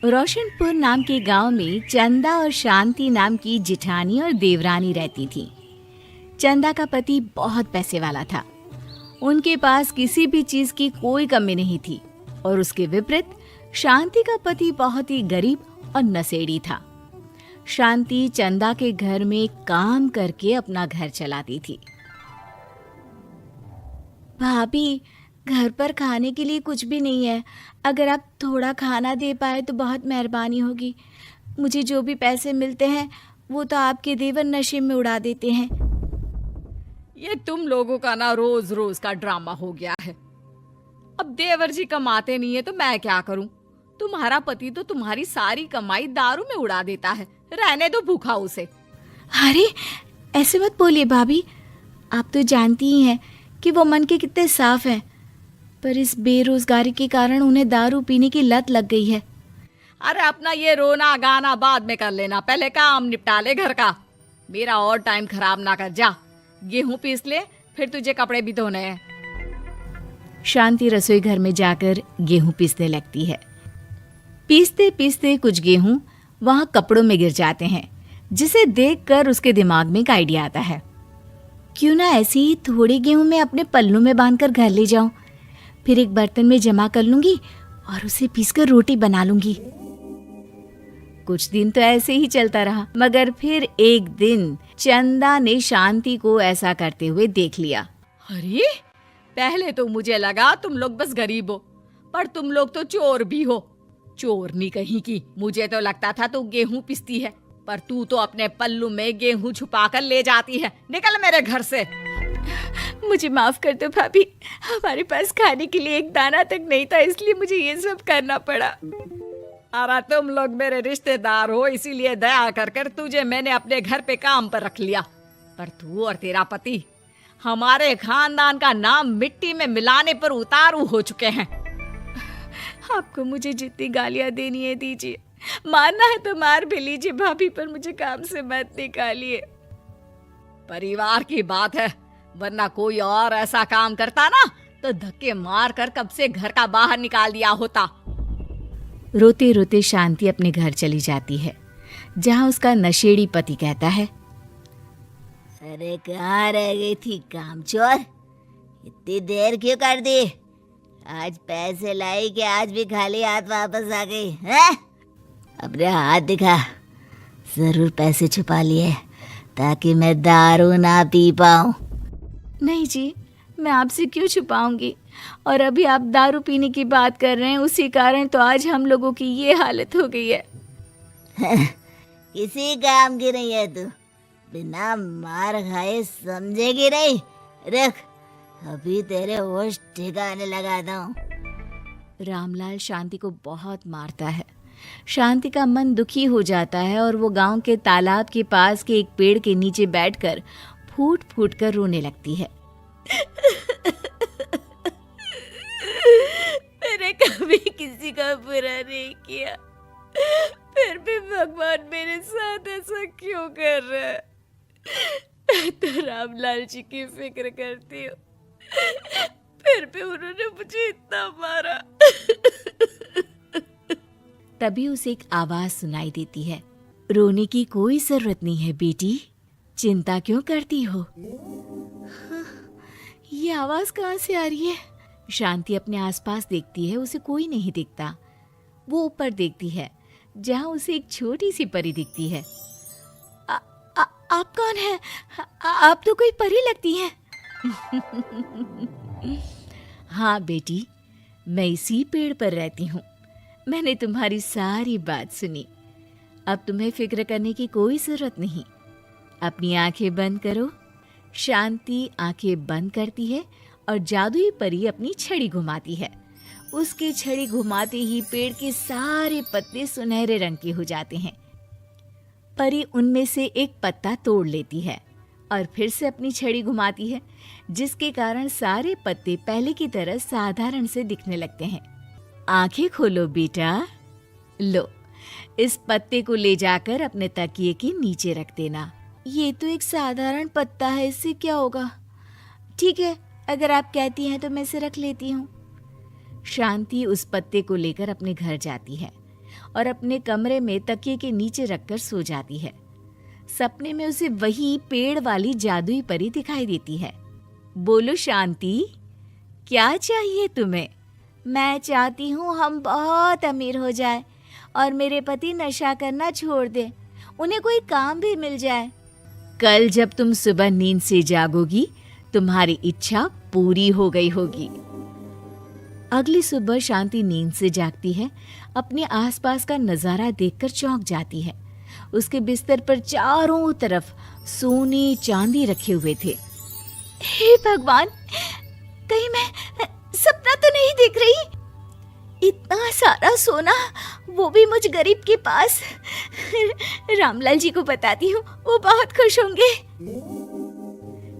रोशनपुर नाम के गांव में चंदा और शांति नाम की जिठानी और देवरानी रहती थी। चंदा का पति बहुत पैसे वाला था। उनके पास किसी भी चीज की कोई कमी नहीं थी और उसके विपरीत शांति का पति बहुत ही गरीब और नशेड़ी था। शांति चंदा के घर में काम करके अपना घर चलाती थी। भाभी, घर पर खाने के लिए कुछ भी नहीं है। अगर आप थोड़ा खाना दे पाए तो बहुत मेहरबानी होगी। मुझे जो भी पैसे मिलते हैं वो तो आपके देवर नशे में उड़ा देते हैं। ये तुम लोगों का ना रोज रोज का ड्रामा हो गया है। अब देवर जी कमाते नहीं है तो मैं क्या करूं? तुम्हारा पति तो तुम्हारी सारी कमाई दारू में उड़ा देता है। रहने दो भूखा उसे। अरे ऐसे मत बोलिए भाभी, आप तो जानती ही हैं कि वो मन के कितने साफ हैं, पर इस बेरोजगारी के कारण उन्हें दारू पीने की लत लग गई है। अरे अपना ये रोना गाना बाद में कर लेना, पहले काम निपटा ले घर का। मेरा और टाइम खराब ना कर। जा गेहूं पीस ले, फिर तुझे कपड़े भी धोने हैं। शांति रसोई घर में जाकर गेहूं पीसने लगती है। पीसते पीसते कुछ गेहूं वहां कपड़ों में गिर जाते हैं, जिसे देखकर उसके दिमाग में एक आइडिया आता है। क्यों ना ऐसे ही थोड़े गेहूं मैं अपने पल्लू में बांधकर घर ले जाऊं, फिर एक बर्तन में जमा कर लूंगी और उसे पीसकर रोटी बना लूंगी। कुछ दिन तो ऐसे ही चलता रहा, मगर फिर एक दिन चंदा ने शांति को ऐसा करते हुए देख लिया। अरे पहले तो मुझे लगा तुम लोग बस गरीब हो, पर तुम लोग तो चोर भी हो। चोरनी कहीं की। मुझे तो लगता था तू गेहूं पिसती है, पर तू तो अपने पल्लू में गेहूं छुपा कर ले जाती है। निकल मेरे घर से। मुझे माफ कर दो भाभी, हमारे पास खाने के लिए एक दाना तक नहीं था, इसलिए मुझे ये सब करना पड़ा। अरे तुम लोग मेरे रिश्तेदार हो, इसीलिए दया कर कर तुझे मैंने अपने घर पे काम पर रख लिया, पर तू और तेरा पति हमारे खानदान का नाम मिट्टी में मिलाने पर उतारू हो चुके हैं। आपको मुझे जितनी गालियां देनी है दीजिए, मारना है तो मार भी लीजिए भाभी, पर मुझे काम से मत निकालिए। परिवार की बात है, वरना कोई और ऐसा काम करता ना तो धक्के मार कर कब से घर का बाहर निकाल दिया होता। रोते रोते शांति अपने घर चली जाती है, जहां उसका नशेड़ी पति कहता है, अरे कहाँ रह गई थी कामचोर? इतनी देर क्यों कर दी? आज पैसे लाई कि आज भी खाली हाथ वापस आ गई है? अपने हाथ दिखा। जरूर पैसे छुपा लिए ताकि मैं दारू ना पी पाऊं। नहीं जी, मैं आपसे क्यों छुपाऊंगी, और अभी आप दारू पीने की बात कर रहे हैं, उसी कारण तो आज हम लोगों की ये हालत हो गई है। किसी काम की नहीं है तू, बिना मार खाए समझेगी नहीं। रख, अभी तेरे होश ठिकाने लगाता हूँ। रामलाल शांति को बहुत मारता है। शांति का मन दुखी हो जाता है और वो गांव के तालाब के पास के एक पेड़ के नीचे बैठकर फूट फूट कर रोने लगती है। मैंने कभी किसी का बुरा नहीं किया, फिर भी भगवान मेरे साथ ऐसा क्यों कर रहा है? मैं तो रामलाल जी की फिक्र करती हूँ, फिर भी उन्होंने मुझे इतना मारा। तभी उसे एक आवाज सुनाई देती है, रोने की कोई जरूरत नहीं है बेटी, चिंता क्यों करती हो? ये आवाज कहाँ से आ रही है? शांति अपने आसपास देखती है, उसे कोई नहीं दिखता। वो ऊपर देखती है, जहाँ उसे एक छोटी सी परी दिखती है। आप कौन है? आप तो कोई परी लगती हैं। हाँ बेटी, मैं इसी पेड़ पर रहती हूँ। मैंने तुम्हारी सारी बात सुनी। अब तुम्हें फिक्र करने की कोई जरूरत नहीं। अपनी आंखें बंद करो। शांति आंखें बंद करती है और जादुई परी अपनी छड़ी घुमाती है। उसकी छड़ी घुमाते ही पेड़ के सारे पत्ते सुनहरे रंग के हो जाते हैं। परी उनमें से एक पत्ता तोड़ लेती है और फिर से अपनी छड़ी घुमाती है, जिसके कारण सारे पत्ते पहले की तरह साधारण से दिखने लगते हैं। आंखें खोलो बेटा। लो, इस पत्ते को ले जाकर अपने तकिए के नीचे रख देना। ये तो एक साधारण पत्ता है, इससे क्या होगा? ठीक है, अगर आप कहती हैं तो मैं इसे रख लेती हूँ। शांति उस पत्ते को लेकर अपने घर जाती है और अपने कमरे में तकिए के नीचे रखकर सो जाती है। सपने में उसे वही पेड़ वाली जादुई परी दिखाई देती है। बोलो शांति, क्या चाहिए तुम्हें? मैं चाहती हूँ हम बहुत अमीर हो जाए और मेरे पति नशा करना छोड़ दे, उन्हें कोई काम भी मिल जाए। कल जब तुम सुबह नींद से जागोगी, तुम्हारी इच्छा पूरी हो गई होगी। अगली सुबह शांति नींद से जागती है। अपने आसपास का नजारा देखकर चौंक जाती है। उसके बिस्तर पर चारों तरफ सोने चांदी रखे हुए थे। हे भगवान, कहीं मैं सपना तो नहीं देख रही? इतना सारा सोना, वो भी मुझ गरीब के पास। रामलाल जी को बताती हूँ, वो बहुत खुश होंगे।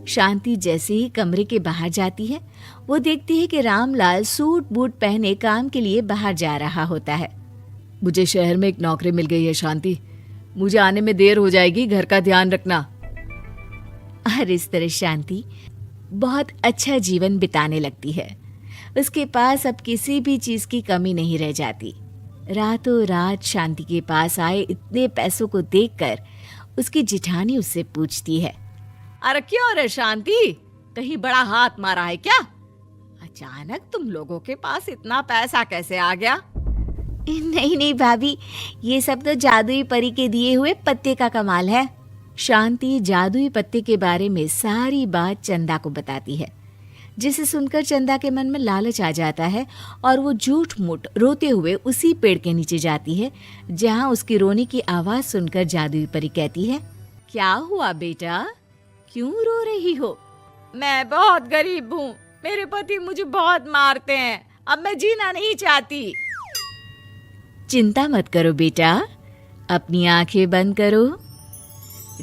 शांति जैसे ही कमरे के बाहर जाती है, वो देखती है कि रामलाल सूट बूट पहने काम के लिए बाहर जा रहा होता है। मुझे शहर में एक नौकरी मिल गई है शांति, मुझे आने में देर हो जाएगी, घर का ध्यान रखना। और इस तरह शांति बहुत अच्छा जीवन बिताने लगती है। उसके पास अब किसी भी चीज की कमी नहीं रह जाती। रातों रात शांति के पास आए इतने पैसों को देखकर उसकी जिठानी उससे पूछती है, अरे क्यों रे शांति, कहीं बड़ा हाथ मारा है क्या? अचानक तुम लोगों के पास इतना पैसा कैसे आ गया? नहीं नहीं भाभी, ये सब तो जादुई परी के दिए हुए पत्ते का कमाल है। शांति जादुई पत्ते के बारे में सारी बात चंदा को बताती है, जिसे सुनकर चंदा के मन में लालच आ जाता है और वो झूठ मूठ रोते हुए उसी पेड़ के नीचे जाती है जहाँ उसकी रोने की आवाज सुनकर जादुई परी कहती है, क्या हुआ बेटा, क्यों रो रही हो? मैं बहुत गरीब हूँ, मेरे पति मुझे बहुत मारते हैं, अब मैं जीना नहीं चाहती। चिंता मत करो बेटा, अपनी आंखें बंद करो।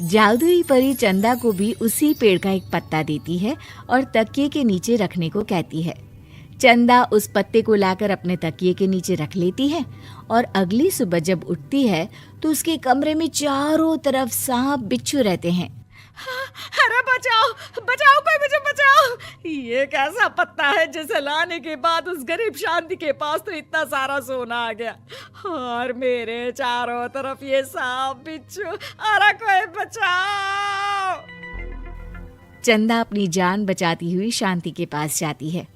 जादुई परी चंदा को भी उसी पेड़ का एक पत्ता देती है और तकिए के नीचे रखने को कहती है। चंदा उस पत्ते को लाकर अपने तकिए के नीचे रख लेती है और अगली सुबह जब उठती है तो उसके कमरे में चारों तरफ सांप बिच्छू रहते हैं। अरे बचाओ बचाओ, कोई मुझे बचाओ। ये कैसा पत्ता है जिसे लाने के बाद उस गरीब शांति के पास तो इतना सारा सोना आ गया, और मेरे चारों तरफ ये सांप बिच्छू। अरे कोई बचाओ। चंदा अपनी जान बचाती हुई शांति के पास जाती है।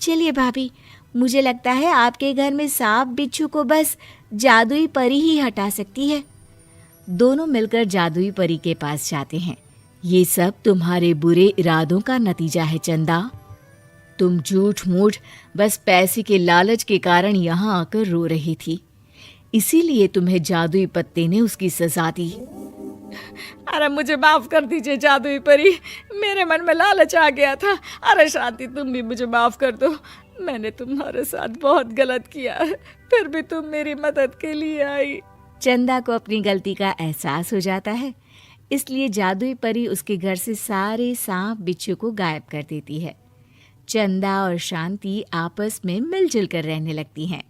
चलिए भाभी, मुझे लगता है आपके घर में सांप बिच्छू को बस जादुई परी ही हटा सकती है। दोनों मिलकर जादुई परी के पास जाते हैं। ये सब तुम्हारे बुरे इरादों का नतीजा है चंदा। तुम झूठ मूठ बस पैसे के लालच के कारण यहाँ आकर रो रही थी, इसीलिए तुम्हें जादुई पत्ते ने उसकी सजा दी। अरे मुझे माफ कर दीजिए जादुई परी, मेरे मन में लालच आ गया था। अरे शांति, तुम भी मुझे माफ कर दो, मैंने तुम्हारे साथ बहुत गलत किया है, फिर भी तुम मेरी मदद के लिए आई। चंदा को अपनी गलती का एहसास हो जाता है, इसलिए जादुई परी उसके घर से सारे सांप बिच्छू को गायब कर देती है। चंदा और शांति आपस में मिलजुल कर रहने लगती हैं।